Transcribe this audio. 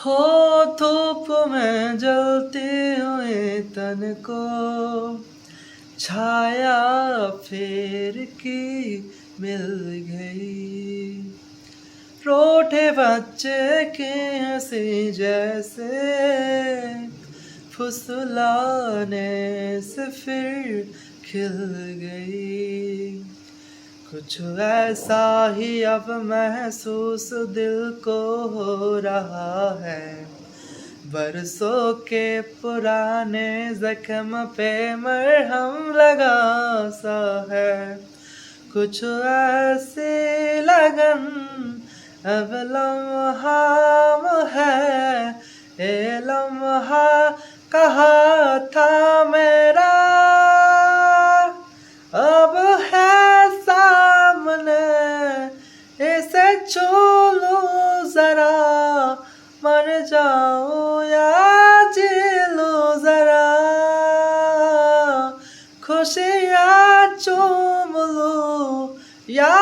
हो धूप में जलते हुए तन को छाया फेर की मिल गई। रोठे बच्चे के हंसी जैसे फुसलाने से फिर खिल गई। कुछ ऐसा ही अब महसूस दिल को हो रहा है, बरसों के पुराने जख्म पे मरहम लगा सा है। कुछ ऐसी लगन अब लम्हा है, ये लम्हा कहा था मेरा अब है सामने, इसे छू लूं जरा, मर जाऊं या जी लूं जरा, खुशियाँ चूम लूं या